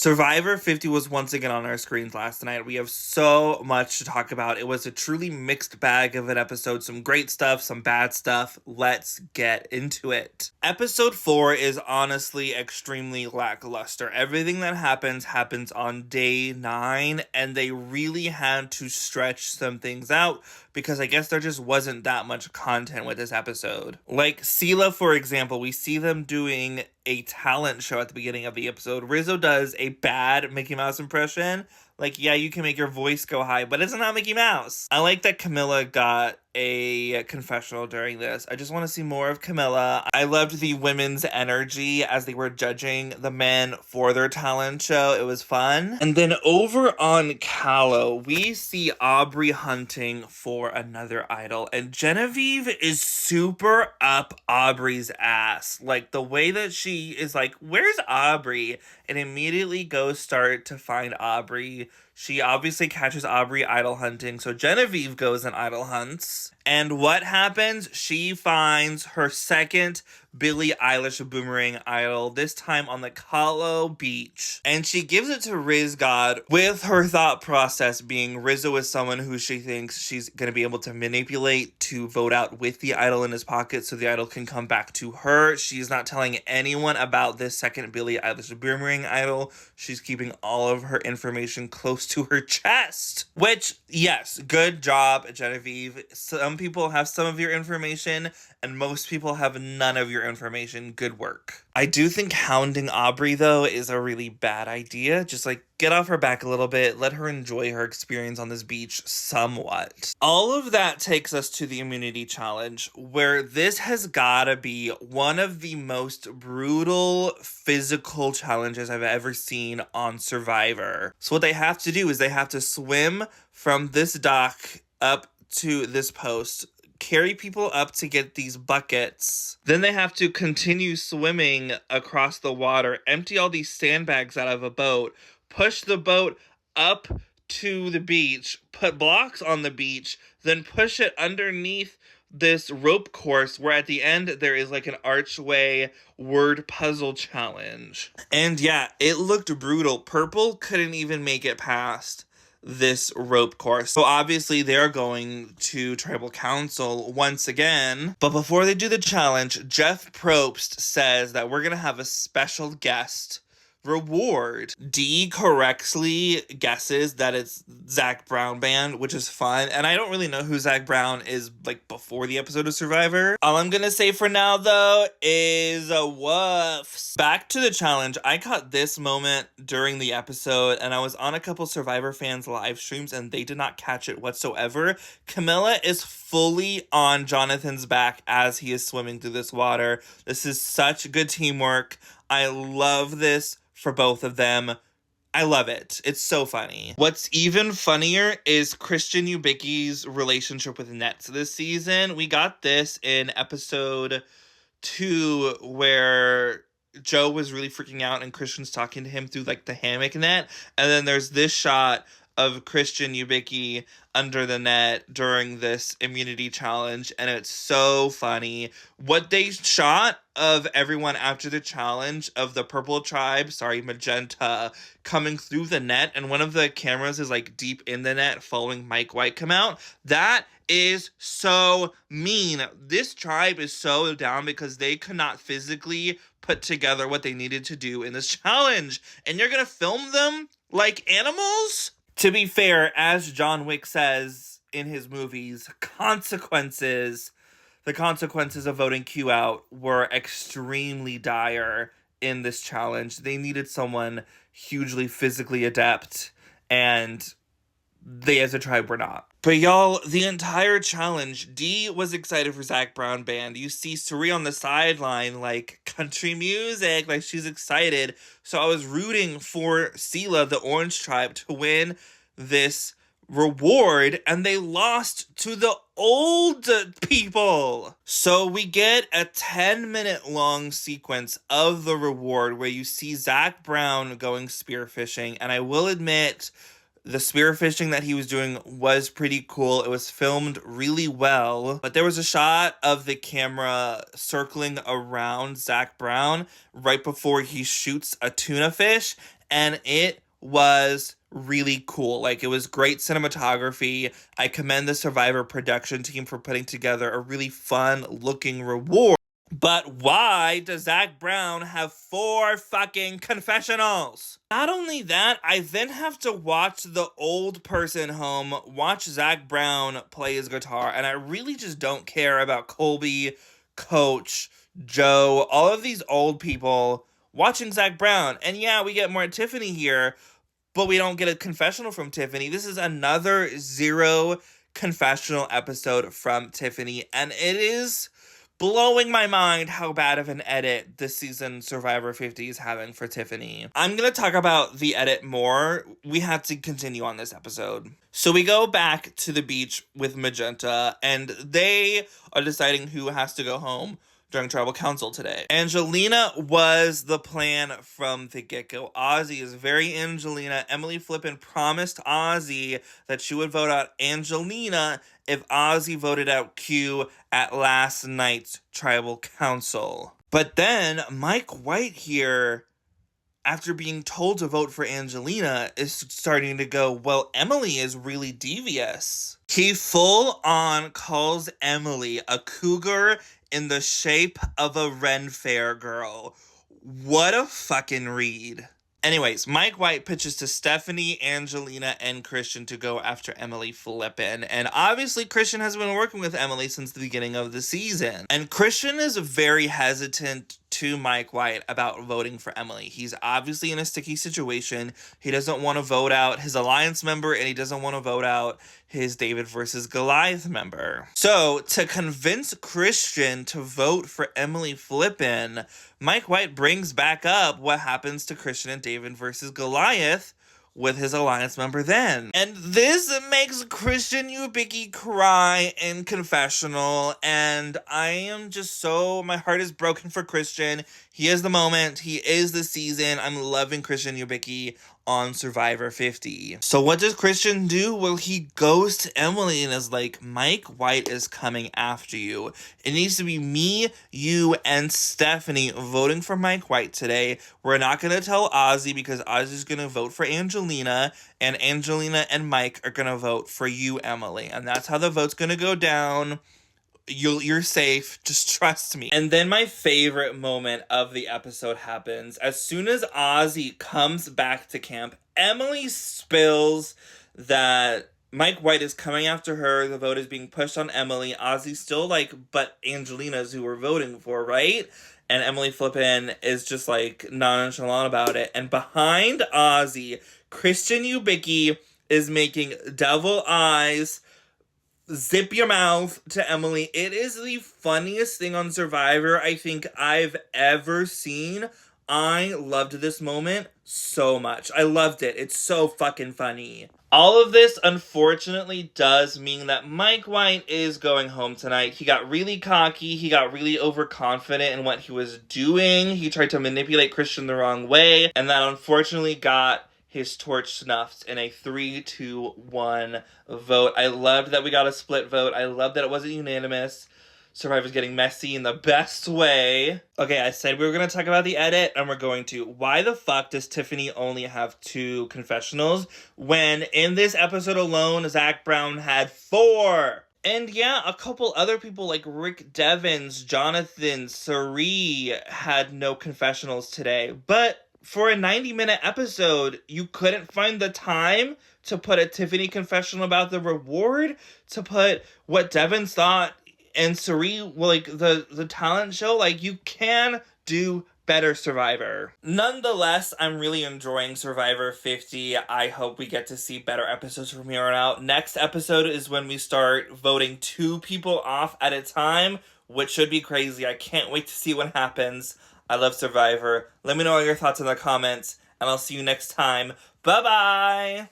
Survivor 50 was once again on our screens last night. We have so much to talk about. It was a truly mixed bag of an episode. Some great stuff, some bad stuff. Let's get into it. Episode 4 is honestly extremely lackluster. Everything that happens on day 9, and they really had to stretch some things out because I guess there just wasn't that much content with this episode. Like Sela, for example, we see them doing a talent show at the beginning of the episode. Rizzo does a bad Mickey Mouse impression. Like, yeah, you can make your voice go high, but it's not Mickey Mouse. I like that Camilla got a confessional during this. I just want to see more of Camilla. I loved the women's energy as they were judging the men for their talent show. It was fun. And then over on Callow, we see Aubrey hunting for another idol. And Genevieve is super up Aubrey's ass. Like, the way that she is like, where's Aubrey? And immediately goes start to find Aubrey. She obviously catches Aubrey idol hunting, so Genevieve goes and idol hunts. And what happens? She finds her second Billie Eilish boomerang idol, this time on the Calo Beach. And she gives it to Riz God, with her thought process being Rizzo is someone who she thinks she's going to be able to manipulate to vote out with the idol in his pocket so the idol can come back to her. She's not telling anyone about this second Billie Eilish boomerang idol. She's keeping all of her information close to her chest. Which, yes, good job, Genevieve. Some people have some of your information, and most people have none of your information. Good work. I do think hounding Aubrey, though, is a really bad idea. Just, like, get off her back a little bit. Let her enjoy her experience on this beach somewhat. All of that takes us to the immunity challenge, where this has gotta be one of the most brutal physical challenges I've ever seen on Survivor. So what they have to do is they have to swim from this dock up to this post, carry people up to get these buckets. Then they have to continue swimming across the water, empty all these sandbags out of a boat, push the boat up to the beach, put blocks on the beach, then push it underneath this rope course where at the end there is like an archway word puzzle challenge. And yeah, it looked brutal. Purple couldn't even make it past this rope course. So obviously they're going to tribal council once again. But before they do the challenge, Jeff Probst says that we're going to have a special guest reward. Dee correctly guesses that it's Zac Brown band, which is fun. And I don't really know who Zac Brown is, like, before the episode of Survivor. All I'm gonna say for now, though, is woofs. Back to the challenge. I caught this moment during the episode, and I was on a couple Survivor fans' live streams, and they did not catch it whatsoever. Camilla is fully on Jonathan's back as he is swimming through this water. This is such good teamwork. I love this for both of them. I love it. It's so funny. What's even funnier is Christian Ubicki's relationship with Nets this season. We got this in episode 2 where Joe was really freaking out and Christian's talking to him through like the hammock net. And then there's this shot of Christian Ubicki under the net during this immunity challenge, and it's so funny. What they shot of everyone after the challenge of the purple tribe, magenta, coming through the net, and one of the cameras is like deep in the net following Mike White come out. That is so mean. This tribe is so down because they could not physically put together what they needed to do in this challenge, and you're gonna film them like animals? To be fair, as John Wick says in his movies, the consequences of voting Q out were extremely dire in this challenge. They needed someone hugely physically adept, and they as a tribe were not. But y'all, the entire challenge, Dee was excited for Zac Brown band. You see Suri on the sideline, like, country music, like, she's excited. So I was rooting for Sela, the Orange Tribe, to win this reward, and they lost to the old people. So we get a 10-minute long sequence of the reward where you see Zac Brown going spearfishing, and I will admit, the spearfishing that he was doing was pretty cool. It was filmed really well. But there was a shot of the camera circling around Zac Brown right before he shoots a tuna fish. and it was really cool. Like, it was great cinematography. I commend the Survivor production team for putting together a really fun looking reward. But why does Zac Brown have 4 fucking confessionals? Not only that, I then have to watch the old person home watch Zac Brown play his guitar, and I really just don't care about Colby, Coach, Joe, all of these old people watching Zac Brown. And yeah, we get more Tiffany here, but we don't get a confessional from Tiffany. This is another 0 confessional episode from Tiffany, and it is blowing my mind how bad of an edit this season Survivor 50 is having for Tiffany. I'm gonna talk about the edit more. We had to continue on this episode. So we go back to the beach with Magenta, and they are deciding who has to go home during tribal council today. Angelina was the plan from the get-go. Ozzy is very Angelina. Emily Flippin promised Ozzy that she would vote out Angelina if Ozzy voted out Q at last night's tribal council. But then Mike White here, after being told to vote for Angelina, is starting to go, well, Emily is really devious. He full on calls Emily a cougar in the shape of a Ren Fair girl. What a fucking read. Anyways, Mike White pitches to Stephanie, Angelina, and Christian to go after Emily Flippin. And obviously, Christian has been working with Emily since the beginning of the season. And Christian is very hesitant to Mike White about voting for Emily. He's obviously in a sticky situation. He doesn't want to vote out his alliance member, and he doesn't want to vote out his David versus Goliath member. So, to convince Christian to vote for Emily Flippin, Mike White brings back up what happens to Christian and David versus Goliath with his alliance member then. And this makes Christian Ubicki cry in confessional, and I am just so, my heart is broken for Christian. He is the moment, he is the season. I'm loving Christian Ubicki on Survivor 50. So what does Christian do? Well, he goes to Emily and is like, Mike White is coming after you. It needs to be me, you, and Stephanie voting for Mike White today. We're not going to tell Ozzy because Ozzy's going to vote for Angelina, and Angelina and Mike are going to vote for you, Emily. And that's how the vote's going to go down. You're safe. Just trust me. And then my favorite moment of the episode happens. As soon as Ozzy comes back to camp, Emily spills that Mike White is coming after her. The vote is being pushed on Emily. Ozzy's still like, but Angelina's who we're voting for, right? And Emily Flippin is just like nonchalant about it. And behind Ozzy, Christian Ubicki is making devil eyes, zip your mouth to Emily. It is the funniest thing on Survivor I think I've ever seen. I loved this moment so much. I loved it. It's so fucking funny. All of this, unfortunately, does mean that Mike White is going home tonight. He got really cocky. He got really overconfident in what he was doing. He tried to manipulate Christian the wrong way, and that unfortunately got his torch snuffed in a 3-2-1 vote. I loved that we got a split vote. I loved that it wasn't unanimous. Survivor's getting messy in the best way. Okay, I said we were going to talk about the edit, and we're going to. Why the fuck does Tiffany only have 2 confessionals when in this episode alone, Zac Brown had 4? And yeah, a couple other people like Rick Devens, Jonathan, Sari had no confessionals today. But for a 90-minute episode, you couldn't find the time to put a Tiffany confessional about the reward, to put what Devins thought, and Sari, like, the talent show. Like, you can do better, Survivor. Nonetheless, I'm really enjoying Survivor 50. I hope we get to see better episodes from here on out. Next episode is when we start voting 2 people off at a time, which should be crazy. I can't wait to see what happens. I love Survivor. Let me know all your thoughts in the comments, and I'll see you next time. Bye-bye!